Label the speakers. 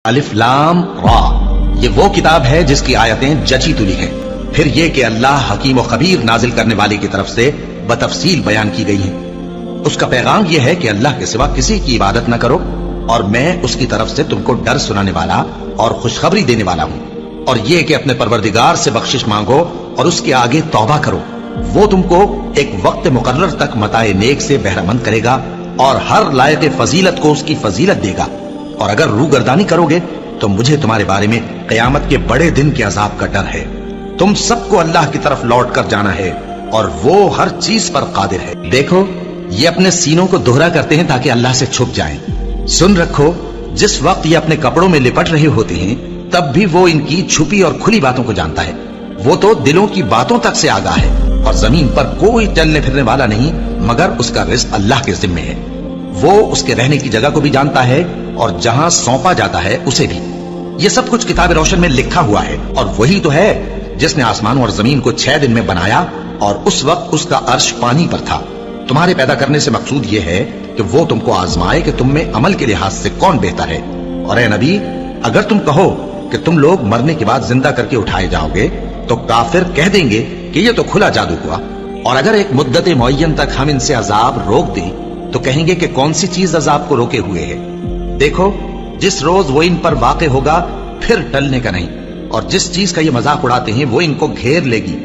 Speaker 1: الف لام را، یہ وہ کتاب ہے جس کی آیتیں جچی تلی ہیں، پھر یہ کہ اللہ حکیم و خبیر نازل کرنے والے کی طرف سے بتفصیل بیان کی گئی ہیں۔ اس کا پیغام یہ ہے کہ اللہ کے سوا کسی کی عبادت نہ کرو، اور میں اس کی طرف سے تم کو ڈر سنانے والا اور خوشخبری دینے والا ہوں، اور یہ کہ اپنے پروردگار سے بخشش مانگو اور اس کے آگے توبہ کرو، وہ تم کو ایک وقت مقرر تک متاع نیک سے بہرہ مند کرے گا اور ہر لائق فضیلت کو اس کی فضیلت دے گا، اور اگر روگردانی کرو گے تو مجھے تمہارے بارے میں قیامت کے بڑے دن کے عذاب کا ڈر ہے۔ تم سب کو اللہ کی طرف لوٹ کر جانا ہے اور وہ ہر چیز پر قادر ہے۔ دیکھو، یہ اپنے سینوں کو دوہرا کرتے ہیں تاکہ اللہ سے چھپ جائیں۔ سن رکھو، جس وقت یہ اپنے کپڑوں میں لپٹ رہے ہوتے ہیں تب بھی وہ ان کی چھپی اور کھلی باتوں کو جانتا ہے۔ وہ تو دلوں کی باتوں تک سے آگاہ ہے، اور زمین پر کوئی چلنے پھرنے والا نہیں مگر اس کا رزق اللہ کے ذمے ہے۔ وہ اس کے رہنے کی جگہ کو بھی جانتا ہے اور جہاں سونپا جاتا ہے اسے بھی۔ یہ سب کچھ کتاب روشن میں لکھا ہوا ہے، اور وہی تو ہے جس نے آسمانوں اور زمین کو 6 دن میں بنایا، اور اس وقت اس کا عرش پانی پر تھا۔ تمہارے پیدا کرنے سے مقصود یہ ہے کہ وہ تم کو آزمائے کہ تم میں عمل کے لحاظ سے کون بہتر ہے۔ اور اے نبی، اگر تم کہو کہ تم لوگ مرنے کے بعد زندہ کر کے اٹھائے جاؤ گے تو کافر کہہ دیں گے کہ یہ تو کھلا جادو ہوا، اور اگر ایک مدت معین تک ہم ان سے عذاب روک دیں تو کہیں گے کہ کون سی چیز عذاب کو روکے ہوئے ہے۔ دیکھو، جس روز وہ ان پر واقع ہوگا پھر ٹلنے کا نہیں، اور جس چیز کا یہ مذاق اڑاتے ہیں وہ ان کو گھیر لے گی۔